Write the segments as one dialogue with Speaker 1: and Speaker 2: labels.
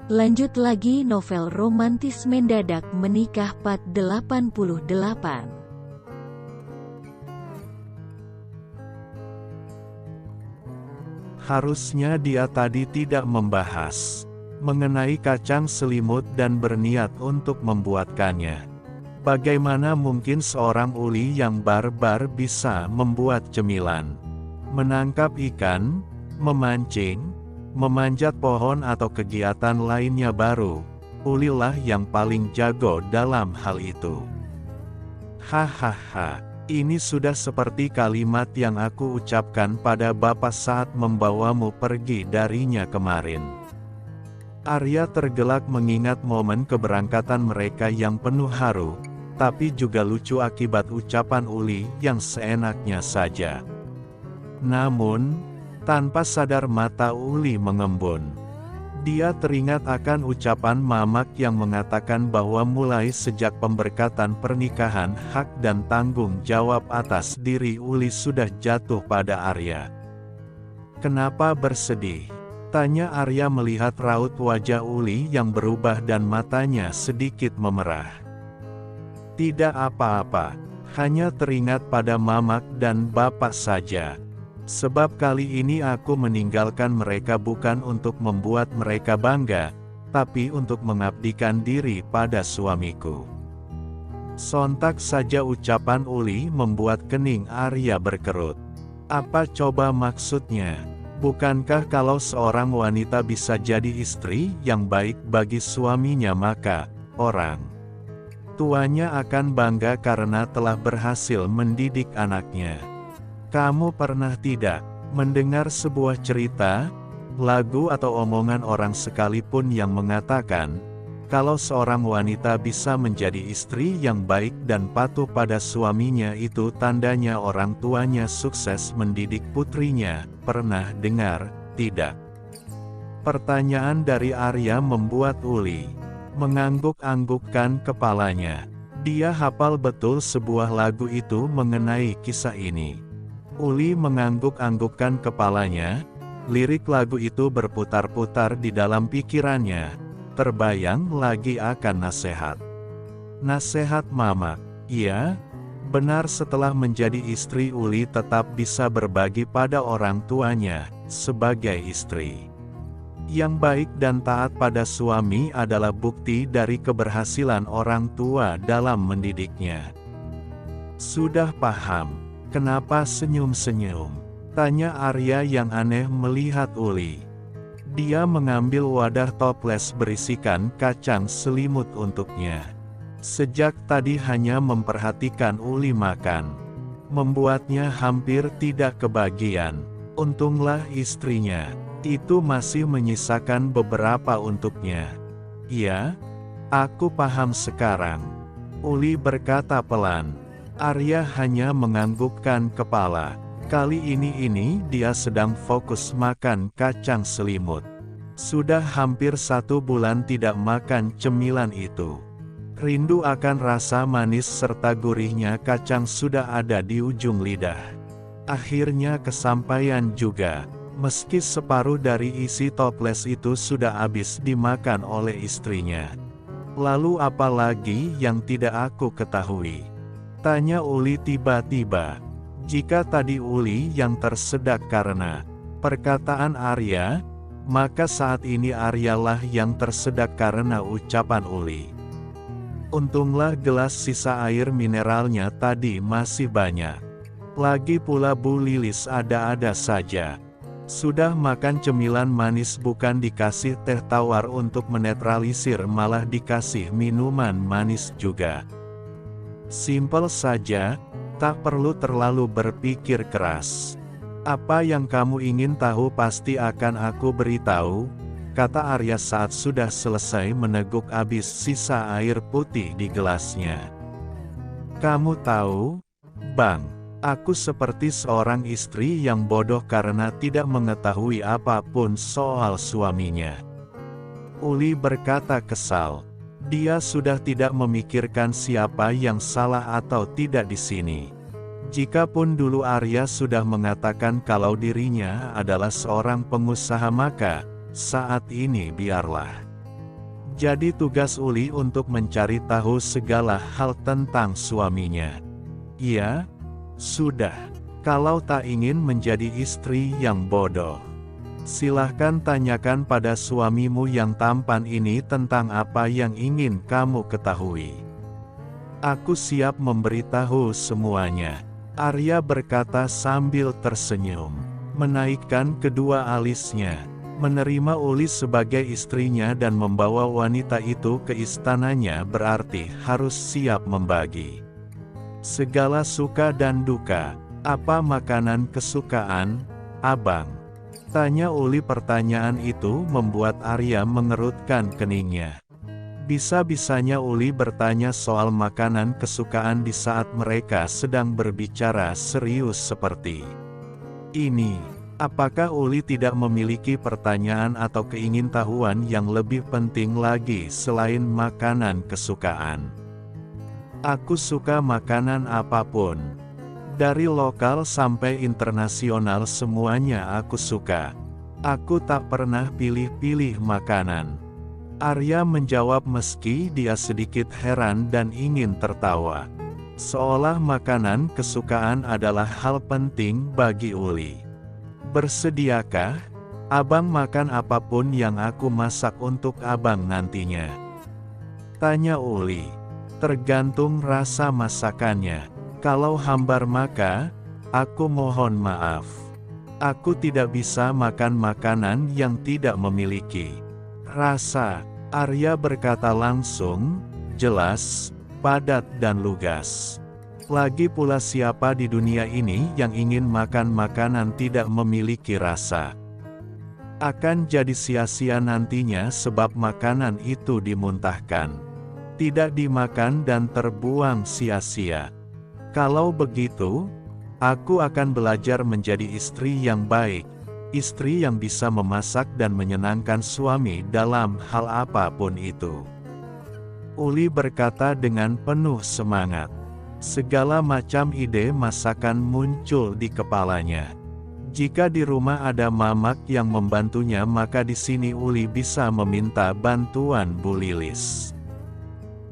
Speaker 1: Lanjut lagi novel romantis mendadak menikah Part 88.
Speaker 2: Harusnya dia tadi tidak membahas mengenai kacang selimut dan berniat untuk membuatkannya. Bagaimana mungkin seorang uli yang barbar bisa membuat cemilan, menangkap ikan, memancing, memanjat pohon atau kegiatan lainnya baru? Ulilah yang paling jago dalam hal itu. Hahaha, ini sudah seperti kalimat yang aku ucapkan pada Bapak saat membawamu pergi darinya kemarin. Arya tergelak mengingat momen keberangkatan mereka yang penuh haru, tapi juga lucu akibat ucapan Uli yang seenaknya saja. Namun, tanpa sadar mata Uli mengembun. Dia teringat akan ucapan Mamak yang mengatakan bahwa mulai sejak pemberkatan pernikahan hak dan tanggung jawab atas diri Uli sudah jatuh pada Arya. Kenapa bersedih? Tanya Arya melihat raut wajah Uli yang berubah dan matanya sedikit memerah. Tidak apa-apa, hanya teringat pada Mamak dan Bapak saja. Sebab kali ini aku meninggalkan mereka bukan untuk membuat mereka bangga, tapi untuk mengabdikan diri pada suamiku. Sontak saja ucapan Uli membuat kening Arya berkerut. Apa coba maksudnya? Bukankah kalau seorang wanita bisa jadi istri yang baik bagi suaminya maka orang tuanya akan bangga karena telah berhasil mendidik anaknya? Kamu pernah tidak mendengar sebuah cerita, lagu atau omongan orang sekalipun yang mengatakan, kalau seorang wanita bisa menjadi istri yang baik dan patuh pada suaminya itu tandanya orang tuanya sukses mendidik putrinya? Pernah dengar, tidak? Pertanyaan dari Arya membuat Uli mengangguk-anggukkan kepalanya. Dia hafal betul sebuah lagu itu mengenai kisah ini. Uli mengangguk-anggukkan kepalanya, lirik lagu itu berputar-putar di dalam pikirannya, terbayang lagi akan nasihat. Nasihat Mamak, iya, benar setelah menjadi istri Uli tetap bisa berbagi pada orang tuanya, sebagai istri yang baik dan taat pada suami adalah bukti dari keberhasilan orang tua dalam mendidiknya. Sudah paham. Kenapa senyum-senyum? Tanya Arya yang aneh melihat Uli. Dia mengambil wadah toples berisikan kacang selimut untuknya. Sejak tadi hanya memperhatikan Uli makan. Membuatnya hampir tidak kebagian. Untunglah istrinya itu masih menyisakan beberapa untuknya. Iya, aku paham sekarang. Uli berkata pelan. Arya hanya menganggukkan kepala. Kali ini dia sedang fokus makan kacang selimut. Sudah hampir 1 bulan tidak makan cemilan itu. Rindu akan rasa manis serta gurihnya kacang sudah ada di ujung lidah. Akhirnya kesampaian juga. Meski separuh dari isi toples itu sudah habis dimakan oleh istrinya. Lalu apa lagi yang tidak aku ketahui? Tanya Uli tiba-tiba. Jika tadi Uli yang tersedak karena perkataan Arya, maka saat ini Aryalah yang tersedak karena ucapan Uli. Untunglah gelas sisa air mineralnya tadi masih banyak. Lagi pula Bu Lilis ada-ada saja. Sudah makan cemilan manis bukan dikasih teh tawar untuk menetralisir malah dikasih minuman manis juga. Simpel saja, tak perlu terlalu berpikir keras. Apa yang kamu ingin tahu pasti akan aku beritahu, kata Arya saat sudah selesai meneguk habis sisa air putih di gelasnya. Kamu tahu, Bang, aku seperti seorang istri yang bodoh karena tidak mengetahui apapun soal suaminya. Uli berkata kesal. Dia sudah tidak memikirkan siapa yang salah atau tidak di sini. Jikapun dulu Arya sudah mengatakan kalau dirinya adalah seorang pengusaha maka, saat ini biarlah. Jadi tugas Uli untuk mencari tahu segala hal tentang suaminya. Iya, sudah. Kalau tak ingin menjadi istri yang bodoh, silahkan tanyakan pada suamimu yang tampan ini tentang apa yang ingin kamu ketahui. Aku siap memberitahu semuanya, Arya berkata sambil tersenyum, menaikkan kedua alisnya, menerima Uli sebagai istrinya dan membawa wanita itu ke istananya berarti harus siap membagi segala suka dan duka. Apa makanan kesukaan, Abang? Tanya Uli. Pertanyaan itu membuat Arya mengerutkan keningnya. Bisa-bisanya Uli bertanya soal makanan kesukaan di saat mereka sedang berbicara serius seperti ini. Apakah Uli tidak memiliki pertanyaan atau keingintahuan yang lebih penting lagi selain makanan kesukaan? Aku suka makanan apapun. Dari lokal sampai internasional semuanya aku suka. Aku tak pernah pilih-pilih makanan. Arya menjawab meski dia sedikit heran dan ingin tertawa. Seolah makanan kesukaan adalah hal penting bagi Uli. Bersediakah, Abang makan apapun yang aku masak untuk Abang nantinya? Tanya Uli. Tergantung rasa masakannya. Kalau hambar maka, aku mohon maaf. Aku tidak bisa makan makanan yang tidak memiliki rasa. Arya berkata langsung, jelas, padat dan lugas. Lagi pula siapa di dunia ini yang ingin makan makanan tidak memiliki rasa? Akan jadi sia-sia nantinya sebab makanan itu dimuntahkan. Tidak dimakan dan terbuang sia-sia. Kalau begitu, aku akan belajar menjadi istri yang baik, istri yang bisa memasak dan menyenangkan suami dalam hal apapun itu. Uli berkata dengan penuh semangat. Segala macam ide masakan muncul di kepalanya. Jika di rumah ada mamak yang membantunya maka di sini Uli bisa meminta bantuan Bu Lilis.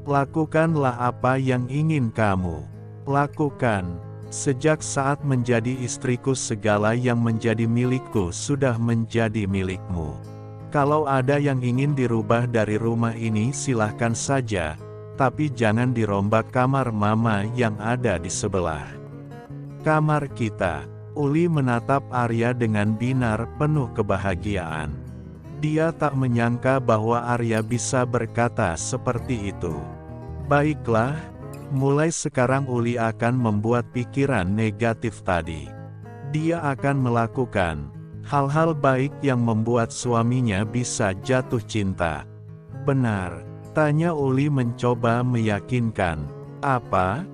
Speaker 2: Lakukanlah apa yang ingin kamu lakukan. Sejak saat menjadi istriku segala yang menjadi milikku sudah menjadi milikmu. Kalau ada yang ingin dirubah dari rumah ini silahkan saja, tapi jangan dirombak kamar mama yang ada di sebelah kamar kita. Uli menatap Arya dengan binar penuh kebahagiaan. Dia tak menyangka bahwa Arya bisa berkata seperti itu. Baiklah. Mulai sekarang Uli akan membuat pikiran negatif tadi. Dia akan melakukan hal-hal baik yang membuat suaminya bisa jatuh cinta. Benar? Tanya Uli mencoba meyakinkan. Apa?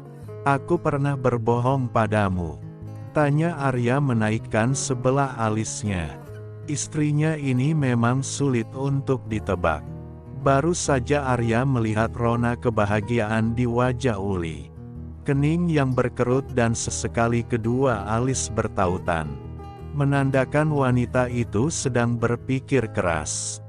Speaker 2: Aku pernah berbohong padamu? Tanya Arya menaikkan sebelah alisnya. Istrinya ini memang sulit untuk ditebak. Baru saja Arya melihat rona kebahagiaan di wajah Uli. Kening yang berkerut dan sesekali kedua alis bertautan. Menandakan wanita itu sedang berpikir keras.